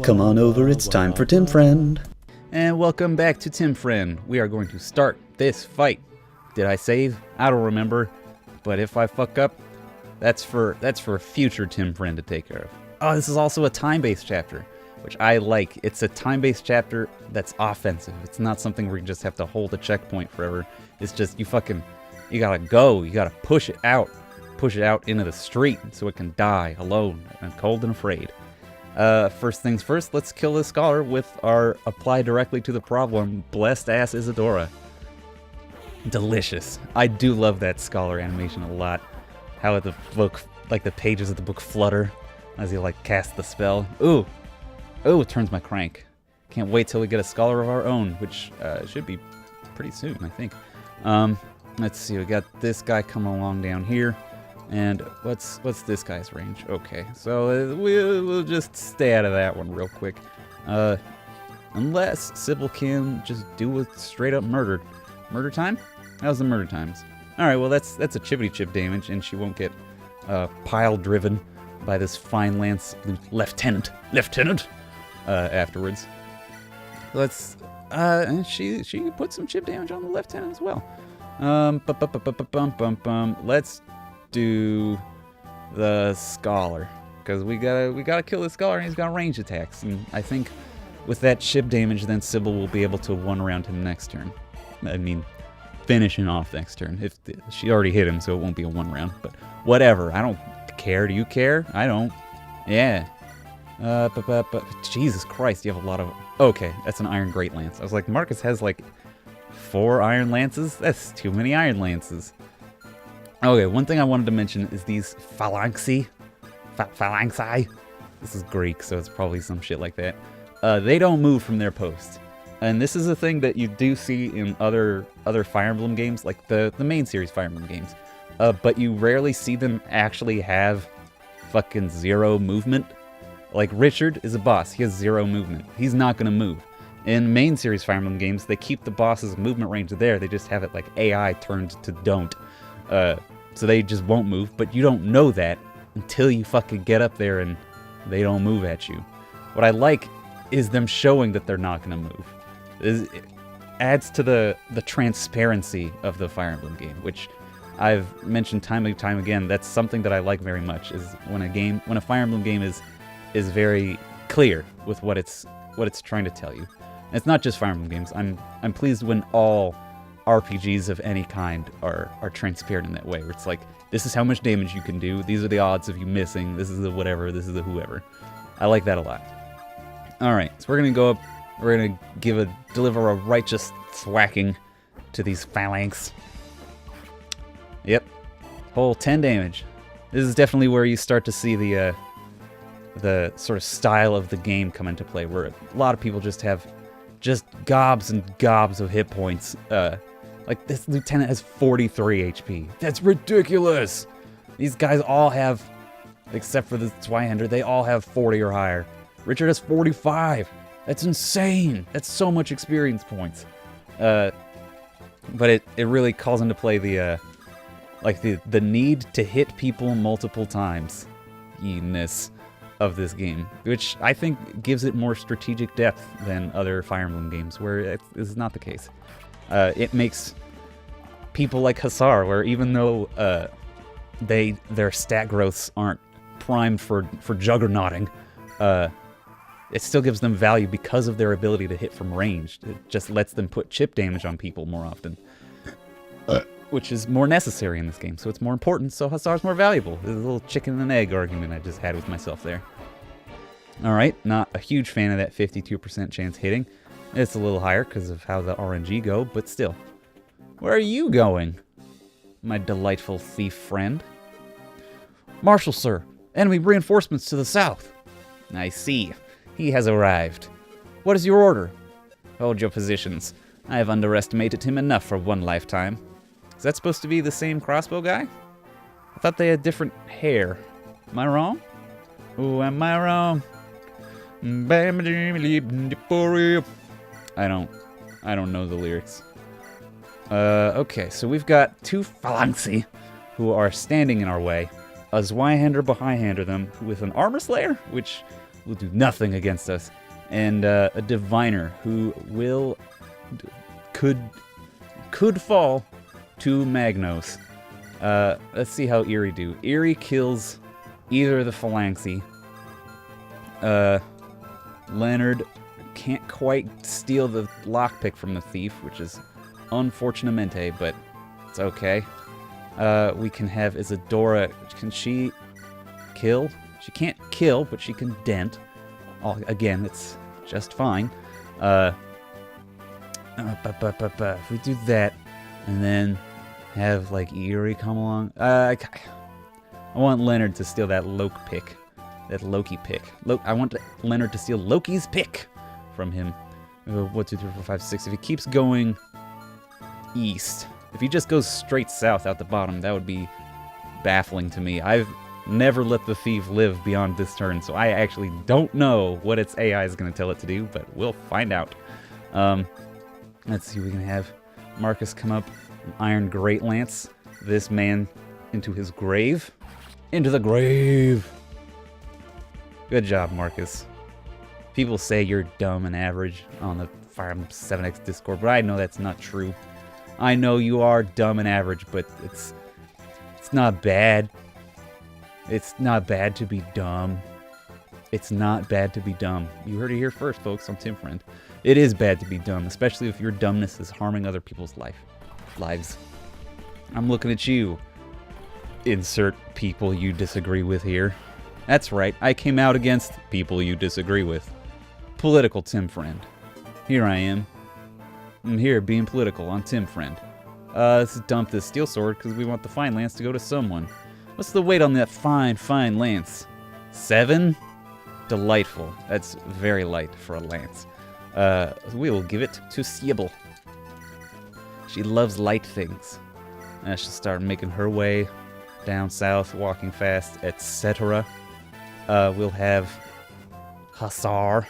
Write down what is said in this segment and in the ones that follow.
Come on over, it's time for Tim Friend. And welcome back to Tim Friend. We are going to start this fight. Did I save? I don't remember. But if I fuck up, that's for future Tim Friend to take care of. Oh, this is also a time-based chapter, which I like. It's a time-based chapter that's offensive. It's not something where you just have to hold a checkpoint forever. It's just you gotta go. You gotta push it out into the street so it can die alone and cold and afraid. First things first, let's kill this scholar with our apply directly to the problem, blessed ass Isadora. Delicious. I do love that scholar animation a lot. How the book, like the pages of the book flutter as he like casts the spell. Ooh, it turns my crank. Can't wait till we get a scholar of our own, which should be pretty soon, I think. Let's see, we got this guy coming along down here. And what's this guy's range? Okay, so we'll just stay out of that one real quick. Unless Sybil can just do a straight up murder. Murder time? How's the murder times? Alright, well that's a chippity chip damage, and she won't get pile driven by this fine lance lieutenant afterwards. Let's and she put some chip damage on the lieutenant as well. Let's do the scholar, because we gotta kill the scholar, and he's got range attacks, and I think with that chip damage then Sybil will be able to one round him next turn. I mean, finish him off next turn. If she already hit him, so it won't be a one round, but whatever. I don't care. Do you care? I don't. Yeah. Jesus Christ, you have a lot of... Okay, that's an iron great lance. I was like, Marcus has like 4 iron lances? That's too many iron lances. Okay, one thing I wanted to mention is these phalanxi. This is Greek, so it's probably some shit like that. They don't move from their post. And this is a thing that you do see in other Fire Emblem games, like the main series Fire Emblem games. But you rarely see them actually have fucking 0 movement. Like Richard is a boss, he has 0 movement. He's not gonna move. In main series Fire Emblem games, they keep the boss's movement range there, they just have it like AI turned to don't. So they just won't move, but you don't know that until you fucking get up there and they don't move at you. What I like is them showing that they're not gonna move. It adds to the transparency of the Fire Emblem game, which I've mentioned time and time again. That's something that I like very much, is when a Fire Emblem game is very clear with what it's trying to tell you. And it's not just Fire Emblem games. I'm pleased when all RPGs of any kind are transparent in that way, where it's like, this is how much damage you can do, these are the odds of you missing, this is the whatever, this is the whoever. I like that a lot. Alright, so we're gonna go up, we're gonna deliver a righteous thwacking to these phalanx. Yep, whole 10 damage. This is definitely where you start to see the sort of style of the game come into play, where a lot of people just have gobs and gobs of hit points. Like this lieutenant has 43 HP. That's ridiculous! These guys all have, except for the Zweihander, they all have 40 or higher. Richard has 45. That's insane. That's so much experience points. But it really calls into play the need to hit people multiple times ness of this game, which I think gives it more strategic depth than other Fire Emblem games, where it is not the case. It makes people like Hussar, where even though their stat growths aren't primed for juggernauting, it still gives them value because of their ability to hit from range. It just lets them put chip damage on people more often, which is more necessary in this game, so it's more important, so Hussar's more valuable. There's a little chicken and egg argument I just had with myself there. Alright, not a huge fan of that 52% chance hitting. It's a little higher because of how the RNG go, but still. Where are you going, my delightful thief friend? Marshal, sir. Enemy reinforcements to the south. I see. He has arrived. What is your order? Hold your positions. I have underestimated him enough for one lifetime. Is that supposed to be the same crossbow guy? I thought they had different hair. Am I wrong? Oh, am I wrong? I don't know the lyrics. Okay, so we've got 2 phalanxi who are standing in our way. A Zweihander behind them with an armor slayer, which will do nothing against us. And a diviner who could fall to Magnos. Let's see how Eerie do. Eerie kills either of the Phalanxy. Leonard can't quite steal the lockpick from the thief, which is unfortunamente, but it's okay. We can have Isadora. Can she kill? She can't kill, but she can dent. Again, it's just fine. If we do that, and then have, like, Eerie come along. I want Leonard to steal that pick. That Loki pick. I want Leonard to steal Loki's pick from him. 1, 2, 3, 4, 5, 6. If he keeps going east, if he just goes straight south out the bottom, that would be baffling to me. I've never let the thief live beyond this turn, so I actually don't know what its AI is going to tell it to do, but we'll find out. Let's see, we can have Marcus come up, Iron Great Lance, this man into his grave. Into the grave! Good job, Marcus. People say you're dumb and average on the Fire Emblem 7X Discord, but I know that's not true. I know you are dumb and average, but it's not bad. It's not bad to be dumb. It's not bad to be dumb. You heard it here first, folks, on Tim Friend. It is bad to be dumb, especially if your dumbness is harming other people's lives. I'm looking at you. Insert people you disagree with here. That's right, I came out against people you disagree with. Political Tim Friend. Here I am. I'm here being political on Tim Friend. Let's dump this steel sword because we want the fine lance to go to someone. What's the weight on that fine lance? 7? Delightful. That's very light for a lance. We will give it to Sybil. She loves light things. She'll start making her way down south, walking fast, etc. We'll have Hussar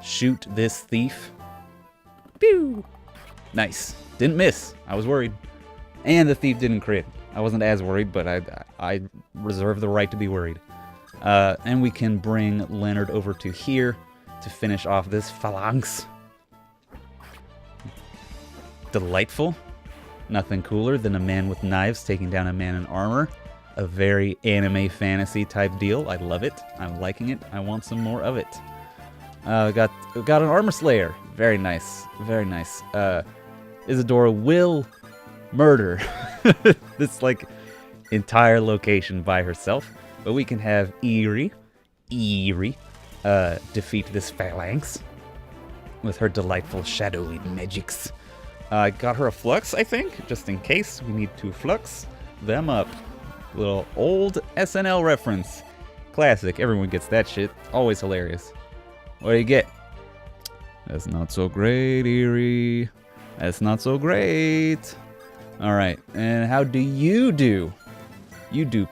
shoot this thief. Pew! Nice. Didn't miss. I was worried. And the thief didn't crit. I wasn't as worried, but I reserve the right to be worried. And we can bring Leonard over to here to finish off this phalanx. Delightful. Nothing cooler than a man with knives taking down a man in armor. A very anime fantasy type deal. I love it. I'm liking it. I want some more of it. We got an armor slayer. Very nice. Very nice. Isadora will murder this like entire location by herself, but we can have Eerie defeat this phalanx with her delightful shadowy magics. I got her a flux, I think, just in case we need to flux them up. Little old SNL reference. Classic. Everyone gets that shit. Always hilarious. What do you get? That's not so great, Eerie. That's not so great. Alright, and how do? You do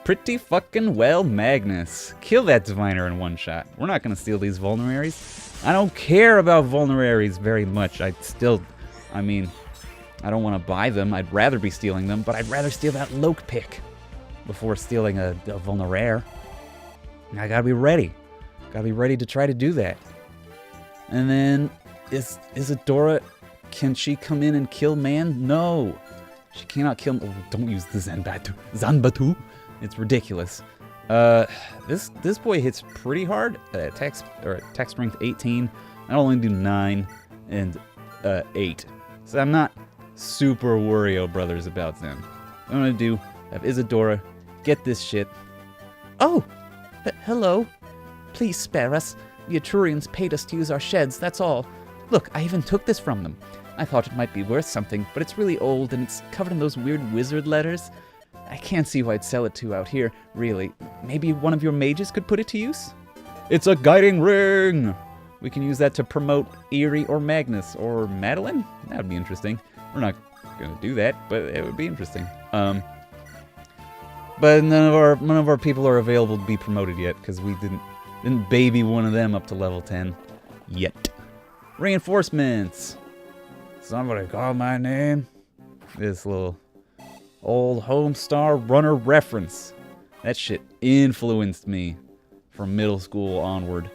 pretty fucking well, Magnus. Kill that diviner in one shot. We're not going to steal these vulneraries. I don't care about vulneraries very much. I don't want to buy them. I'd rather be stealing them, but I'd rather steal that Loke pick before stealing a vulnerare. I gotta be ready. Gotta be ready to try to do that. And then, Isadora, can she come in and kill man? No. She cannot kill... Oh, don't use the Zanbatu. It's ridiculous. This boy hits pretty hard. Attack strength 18. I only do 9 and 8. So I'm not super Wario Brothers about them. What I'm gonna do, have Isadora get this shit. Oh! Hello. Please spare us. The Etrurians paid us to use our sheds, that's all. Look, I even took this from them. I thought it might be worth something, but it's really old and it's covered in those weird wizard letters. I can't see who I'd sell it to out here, really. Maybe one of your mages could put it to use? It's a guiding ring! We can use that to promote Eerie or Magnus or Madeline? That would be interesting. We're not going to do that, but it would be interesting. But none of our people are available to be promoted yet because we didn't baby one of them up to level 10 yet. Reinforcements. Somebody call my name. This little old Homestar runner reference. That shit influenced me from middle school onward.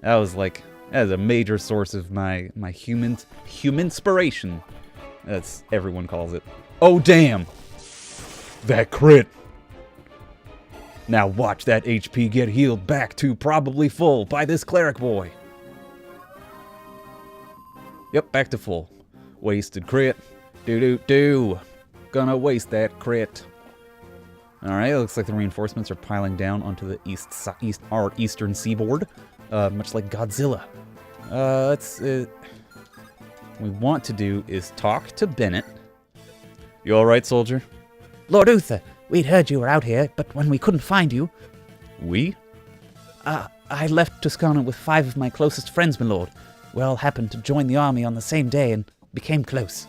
That was a major source of my human inspiration. That's everyone calls it. Oh damn! That crit! Now watch that HP get healed back to probably full by this cleric boy. Yep, back to full. Wasted crit. Do. Gonna waste that crit. Alright, it looks like the reinforcements are piling down onto the eastern seaboard. Much like Godzilla. What we want to do is talk to Bennett. You alright, soldier? Lord Uther, we'd heard you were out here, but when we couldn't find you... We? I left Tuscana with 5 of my closest friends, my lord. We all happened to join the army on the same day and became close.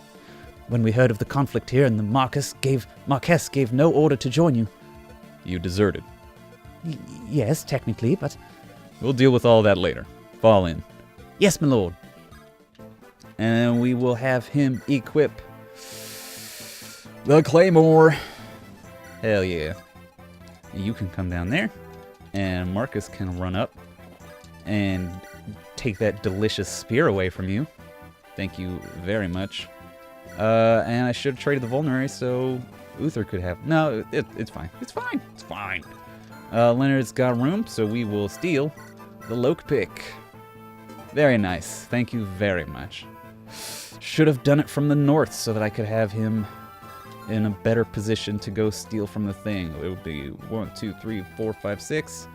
When we heard of the conflict here and the Marquess gave no order to join you. You deserted. Yes, technically, but... We'll deal with all that later. Fall in. Yes, my lord. And we will have him equip the Claymore. Hell yeah. You can come down there, and Marcus can run up and take that delicious spear away from you. Thank you very much. And I should have traded the Vulnerary so Uther could have... No, it's fine. It's fine. It's fine. Leonard's got room, so we will steal the Lokepick. Very nice. Thank you very much. Should have done it from the north so that I could have him in a better position to go steal from the thing. It would be 1, 2, 3, 4, 5, 6.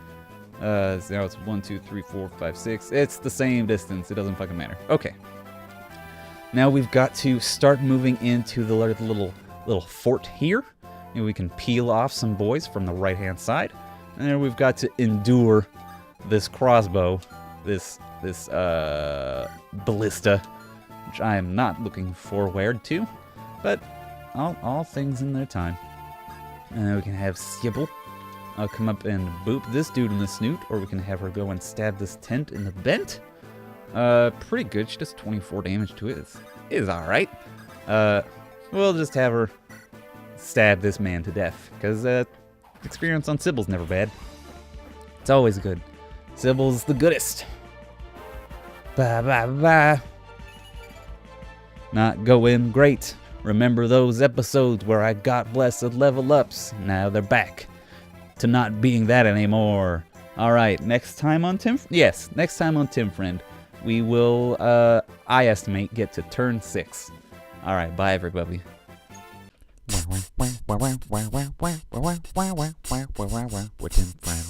Now it's 1, 2, 3, 4, 5, 6. It's the same distance. It doesn't fucking matter. Okay. Now we've got to start moving into the little fort here. And we can peel off some boys from the right-hand side. And then we've got to endure this crossbow, this ballista, which I am not looking forward to, but all things in their time. And then we can have Sybil come up and boop this dude in the snoot, or we can have her go and stab this tent in the bent. Pretty good. She does 24 damage to it. It is all right. We'll just have her stab this man to death, because experience on Sybil's never bad. It's always good. Sybil's the goodest. Bye. Not going great. Remember those episodes where I got blessed level ups? Now they're back to not being that anymore. All right, next time on Tim Friend, we will, I estimate, get to turn 6. All right, bye everybody. We're Tim Friend.